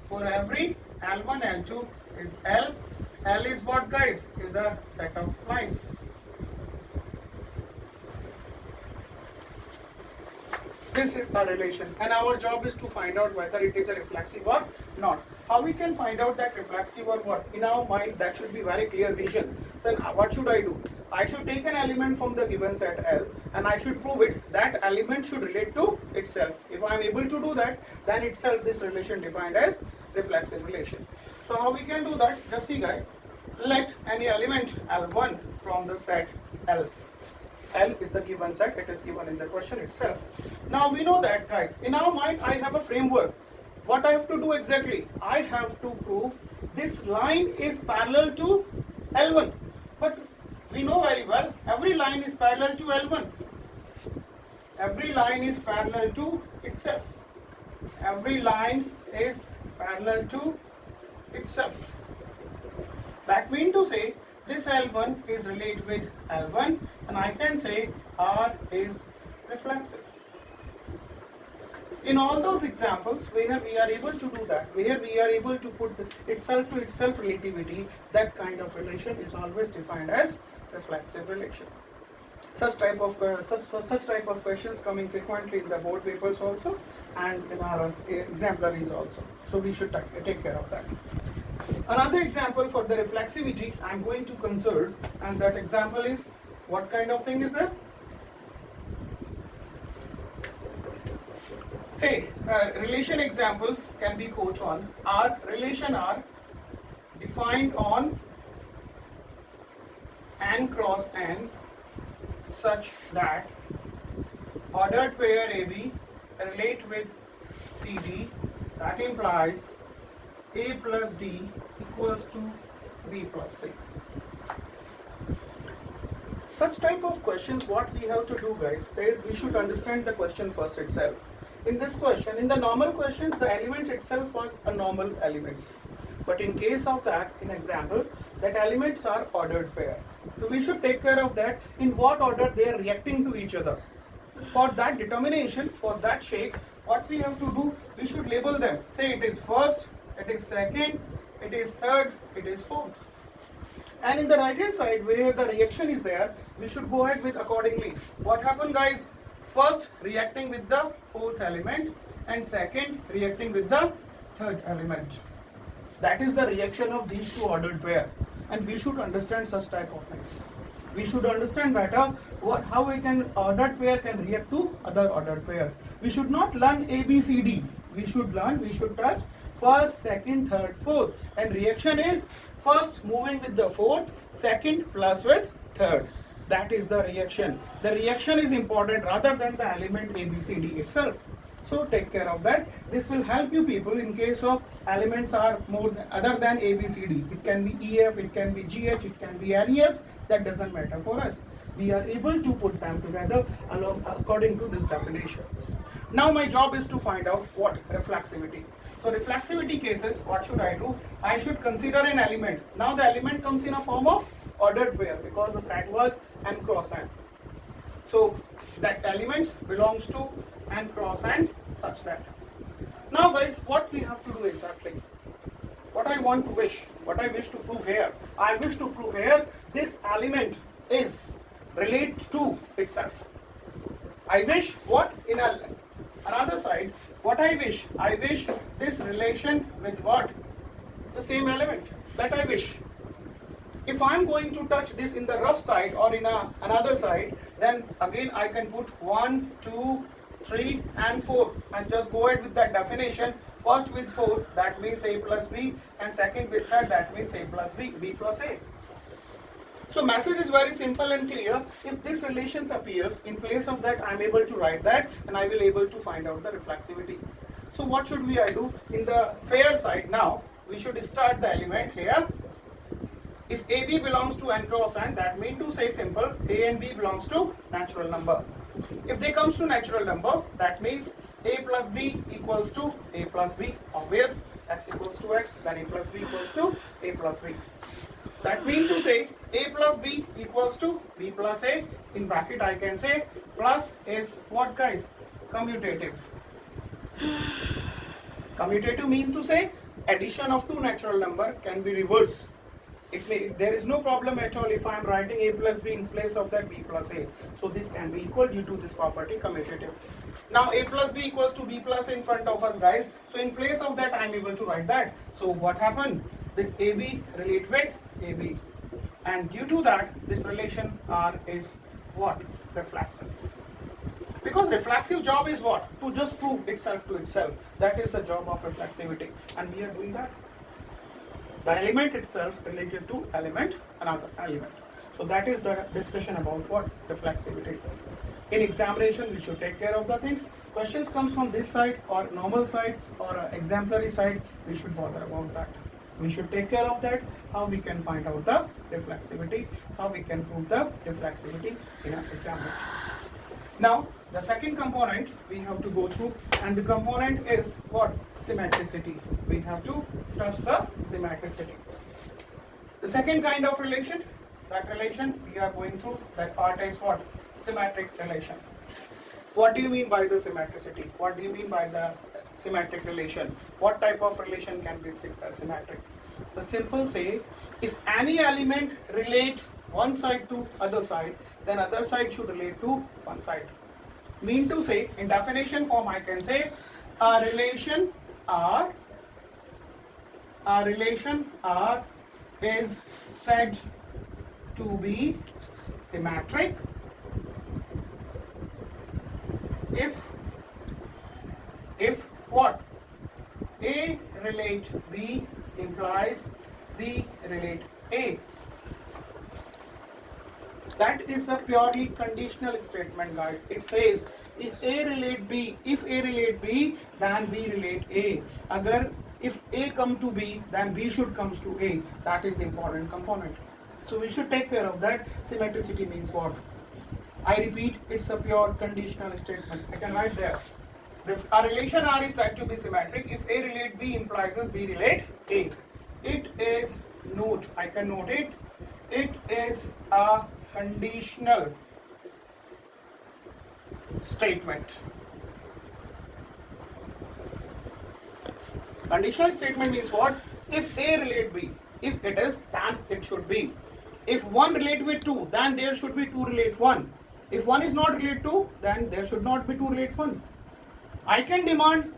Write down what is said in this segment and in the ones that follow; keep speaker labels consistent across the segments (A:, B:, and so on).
A: For every L1, L2 is L. L is what, guys? Is a set of lines. This is a relation, and our job is to find out whether it is a reflexive or not. How we can find out that reflexive or what? In our mind, that should be very clear vision. So what should I do? I should take an element from the given set L, and I should prove it. That element should relate to itself. If I am able to do that, then itself this relation defined as reflexive relation. So how we can do that? Just see, guys. Let any element L1 from the set L. L is the given set, it is given in the question itself. Now we know that, guys, in our mind I have a framework. What I have to do exactly? I have to prove this line is parallel to L1. But we know very well, every line is parallel to L1. Every line is parallel to itself. Every line is parallel to itself. That means to say, this L1 is related with L1, and I can say R is reflexive. In all those examples where we are able to do that, where we are able to put the itself to itself relativity, that kind of relation is always defined as reflexive relation. Such type of questions coming frequently in the board papers also, and in our exemplaries also. So we should take care of that. Another example for the reflexivity I am going to consider, and that example is, what kind of thing is that? Say, relation examples can be coached on R, relation R defined on n cross n such that ordered pair AB relate with CD. That implies A plus D equals to B plus C. Such type of questions, what we have to do, guys, we should understand the question first itself. In this question, in the normal questions, the element itself was a normal elements. But in case of that, in example, that elements are ordered pair. So we should take care of that, in what order they are reacting to each other. For that determination, for that shape, what we have to do, we should label them. Say it is first, it is second, it is third, it is fourth. And in the right hand side where the reaction is there, we should go ahead with accordingly. What happened, guys? First reacting with the fourth element, and second reacting with the third element. That is the reaction of these two ordered pair, and we should understand such type of things. We should understand better how ordered pair can react to other ordered pair. We should not learn A, B, C, D. We should touch first, second, third, fourth, and reaction is first moving with the fourth, second plus with third. That is the reaction. The reaction is important rather than the element A, B, C, D itself. So take care of that. This will help you people in case of elements are other than A, B, C, D. It can be E, F, it can be G, H, it can be any else. That doesn't matter for us. We are able to put them together according to this definition. Now my job is to find out what reflexivity. So reflexivity cases, what should I do? I should consider an element. Now the element comes in a form of ordered pair because the set was n cross n. So that element belongs to n cross n such that. Now guys, what we have to do exactly? What I wish to prove here. I wish to prove here this element is relate to itself. I wish what? In another side, what I wish this relation with what? The same element that I wish. If I am going to touch this in the rough side or in another side, then again I can put 1, 2, 3 and 4 and just go ahead with that definition. First with 4, that means A plus B, and second with third, that means A plus B, B plus A. So message is very simple and clear. If this relation appears, in place of that I am able to write that, and I will able to find out the reflexivity. So what should I do? In the fair side now, we should start the element here. If AB belongs to n cross n, that means to say simple, A and B belongs to natural number. If they comes to natural number, that means A plus B equals to A plus B. Obvious, x equals to x, then A plus B equals to A plus B. That means to say A plus B equals to B plus A. In bracket I can say plus is what, guys? Commutative. Commutative means to say addition of two natural number can be reversed. There is no problem at all if I am writing a plus b in place of that b plus a. So this can be equal due to this property commutative. Now a plus b equals to b plus a in front of us, guys. So in place of that I am able to write that. So what happened? This ab relate with ab, and due to that this relation R is what? Reflexive. Because reflexive job is what? To just prove itself to itself. That is the job of reflexivity, and we are doing that. The element itself related to another element. So that is the discussion about what? Reflexivity. In examination, we should take care of the things. Questions comes from this side or normal side or exemplary side, we should bother about that. We should take care of that, how we can find out the reflexivity, how we can prove the reflexivity in an examination. Now, the second component we have to go through, and the component is what? Symmetricity. We have to touch the symmetricity. The second kind of relation, that relation we are going through, that part is what? Symmetric relation. What do you mean by the symmetricity? What do you mean by the symmetric relation? What type of relation can be symmetric? The simple say, if any element relate one side to other side, then other side should relate to one side. Mean to say, in definition form I can say, a relation R is said to be symmetric if what? A relate B implies B relate A. That is a purely conditional statement, guys. It says if A relate B, then B relate A. If A come to B, then B should comes to A. That is important component. So we should take care of that. Symmetricity means what? I repeat, it's a pure conditional statement. I can write there. If a relation R is said to be symmetric if A relate B implies B relate A. It is, note, I can note it, it is a conditional statement. Conditional statement means what? If A relate B, if it is, then it should be. If 1 relate with 2, then there should be 2 relate 1. If 1 is not relate 2, then there should not be 2 relate 1. I can demand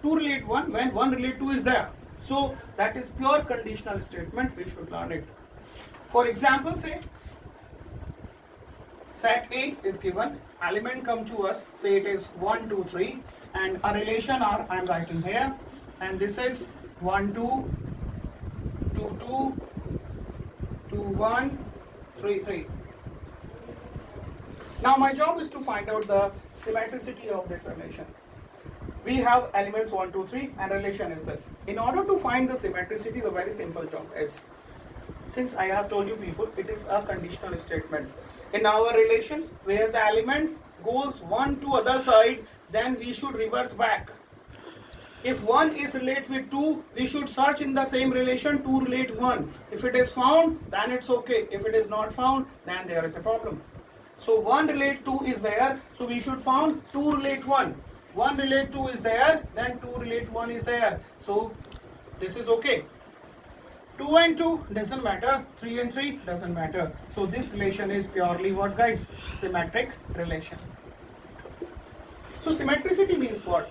A: 2 relate 1 when 1 relate 2 is there. So that is pure conditional statement, we should learn it. For example, say set A is given, element come to us, say it is 1, 2, 3, and a relation R I am writing here, and this is 1, 2, 2, 2, 2, 1, 3, 3. Now my job is to find out the symmetricity of this relation. We have elements 1, 2, 3 and relation is this. In order to find the symmetricity, the very simple job is, since I have told you people, it is a conditional statement. In our relations, where the element goes 1 to other side, then we should reverse back. If 1 is relate with 2, we should search in the same relation 2 relate 1. If it is found, then it's okay. If it is not found, then there is a problem. So 1 relate 2 is there, so we should found 2 relate 1. 1 relate 2 is there, then 2 relate 1 is there. So this is okay. 2 and 2 doesn't matter, 3 and 3 doesn't matter. So this relation is purely what, guys? Symmetric relation. So symmetricity means what?